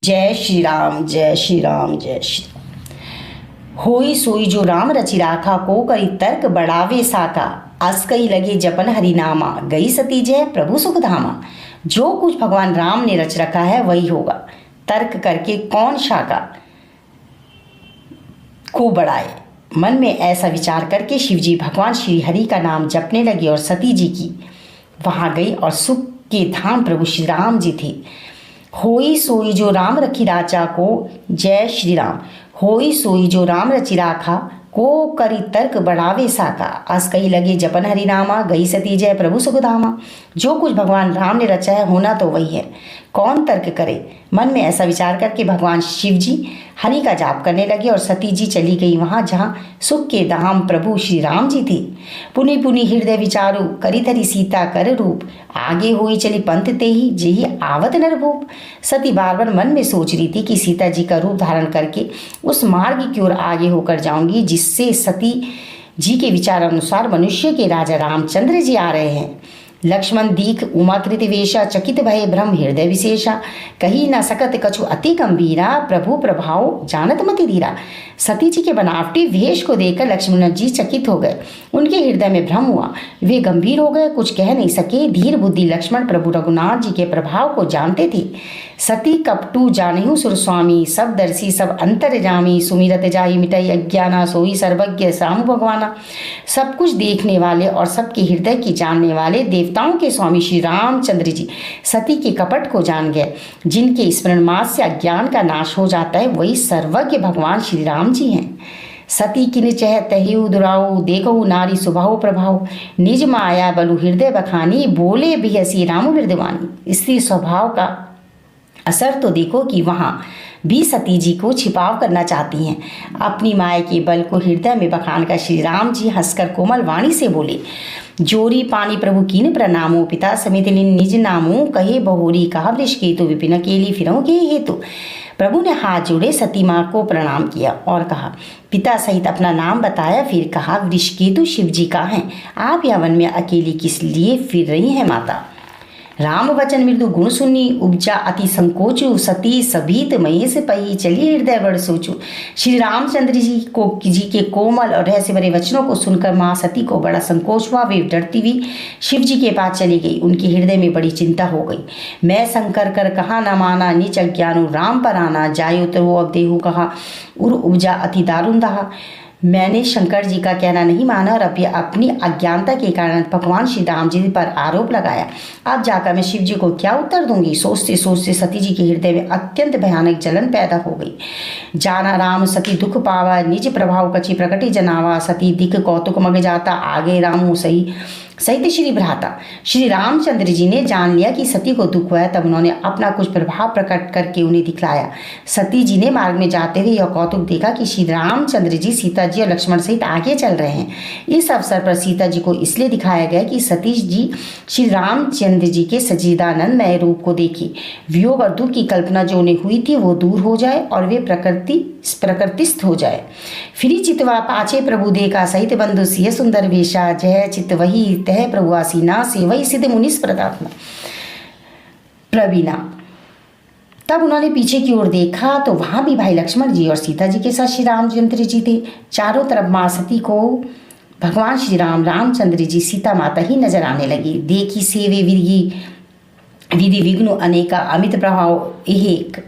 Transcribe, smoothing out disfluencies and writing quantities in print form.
जय श्री राम जय श्री राम जय श्री राम। होई सोई जो राम रचि राखा, को करी तर्क बढ़ावे साका। अस कई लगे जपन हरिनामा, गई सती जय प्रभु सुख धामा। जो कुछ भगवान राम ने रच रखा है वही होगा, तर्क करके कौन शाका को बढ़ाए। मन में ऐसा विचार करके शिवजी भगवान श्री हरि का नाम जपने लगे और सती जी की वहां गई और सुख के धाम प्रभु श्री राम जी थे। होई सोई जो राम रखी राचा को, जय श्री राम। होई सोई जो राम रचि राखा, को करी तर्क बढ़ावे साका। अस कई लगे जपन हरिनामा, गई सती जय प्रभु सुख धामा। जो कुछ भगवान राम ने रचा है होना तो वही है, कौन तर्क करे। मन में ऐसा विचार करके भगवान शिव जी हरि का जाप करने लगे और सती जी चली गई वहां जहां सुख के धाम प्रभु श्री राम जी थे। पुनि पुनि हृदय विचारू, करी धरी सीता कर रूप। आगे हुई चली पंथ ते ही, जेही आवत नरभूप। सती बार बार मन में सोच रही थी कि सीता जी का रूप धारण करके उस मार्ग की ओर आगे होकर जाऊंगी जिससे सती जी के विचार अनुसार मनुष्य के राजा रामचंद्र जी आ रहे हैं। लक्ष्मण दीख उमाकृत वेशा, चकित भय भ्रम हृदय विशेषा। कही न सकत कछु अति गंभीरा, प्रभु प्रभाव जानत मति धीरा। सती जी के बनावटी वेश को देखकर लक्ष्मण जी चकित हो गए, उनके हृदय में भ्रम हुआ, वे गंभीर हो गए, कुछ कह नहीं सके। धीर बुद्धि लक्ष्मण प्रभु रघुनाथ जी के प्रभाव को जानते थे। सती कपटू जानहु सुर स्वामी, सब दर्शी सब अंतर जामी। सुमिरत जाहि मिटई अज्ञाना, सोई सर्वज्ञ सामु भगवाना। सब कुछ देखने वाले और सबके हृदय की जानने वाले देवताओं के स्वामी श्री रामचंद्र जी सती के कपट को जान गए। जिनके स्मरण मात्र से अज्ञान का नाश हो जाता है वही सर्वज्ञ भगवान श्री राम जी हैं। सती किन चह तहिउ दुराऊ, देखहु नारी स्वभाव प्रभाव। निज माया बलु हृदय बखानी, बोले भी हसी राम मृदवानी। स्त्री स्वभाव का असर तो देखो कि वहाँ भी सती जी को छिपाव करना चाहती हैं। अपनी माया के बल को हृदय में बखान कर श्री राम जी हंसकर कोमल वाणी से बोले, जोरी पानी प्रभु कीन प्रणामो, पिता समित निज नामो। कहे बहोरी कहा वृष केतु, विपिन अकेली फिरौं के हेतु। प्रभु ने हाथ जोड़े सती माँ को प्रणाम किया और कहा, पिता सहित अपना नाम बताया। फिर कहा, वृष केतु शिव जी का है, आप या वन में अकेली किस लिए फिर रही हैं माता। राम वचन मृदु गुण सुनी, उपजा अति संकोचु। सती सभीत महेश पही, चलिए हृदय बड़ सोचू। श्री रामचंद्र जी के कोमल और रहस्य भरे वचनों को सुनकर माँ सती को बड़ा संकोच हुआ। वे डरती हुई शिव जी के पास चली गई। उनके हृदय में बड़ी चिंता हो गई। मैं शंकर कर कहा न माना, नीच अज्ञानु राम पर आना। जाय उतरो अब देहु कहा, उर उपजा अति दारुण दहा। मैंने शंकर जी का कहना नहीं माना और अपनी अज्ञानता के कारण भगवान श्री राम जी पर आरोप लगाया। अब जाकर मैं शिव जी को क्या उत्तर दूंगी। सोचते सोचते सती जी के हृदय में अत्यंत भयानक जलन पैदा हो गई। जाना राम सती दुख पावा, निज प्रभाव कछि प्रकटे जनावा। सती दिख कौतुक मग जाता, आगे रामू सही सहित श्री भ्राता। श्री रामचंद्र जी ने जान लिया कि सती को दुख हुआ है, तब उन्होंने अपना कुछ प्रभाव प्रकट करके उन्हें दिखलाया। सती जी ने मार्ग में जाते हुए यह कौतुक देखा कि श्री रामचंद्र जी सीता जी और लक्ष्मण सहित आगे चल रहे हैं। इस अवसर पर सीता जी को इसलिए दिखाया गया कि सती जी श्री रामचंद्र जी के सच्चिदानंद नए रूप को देखी। वियोग और दुख की कल्पना जो उन्हें हुई थी वो दूर हो जाए और वे प्रकृतिस्थ हो जाए। फिरी चितवा पाछे प्रभु देखा, सहित बंधु सिय सुंदर वेशा। जय चित वही तह प्रभु आसीना, सेवई सिद्ध मुनिस प्रतापना प्रवीणा। तब उन्होंने पीछे की ओर देखा तो वहां भी भाई लक्ष्मण जी और सीता जी के साथ श्री रामचंद्र जी थे। चारों तरफ माँ सती को भगवान श्री रामचंद्र जी सीता माता ही नजर आने लगी। देखी सेवे विधि विघ्न अनेका, अमित प्रभाव यह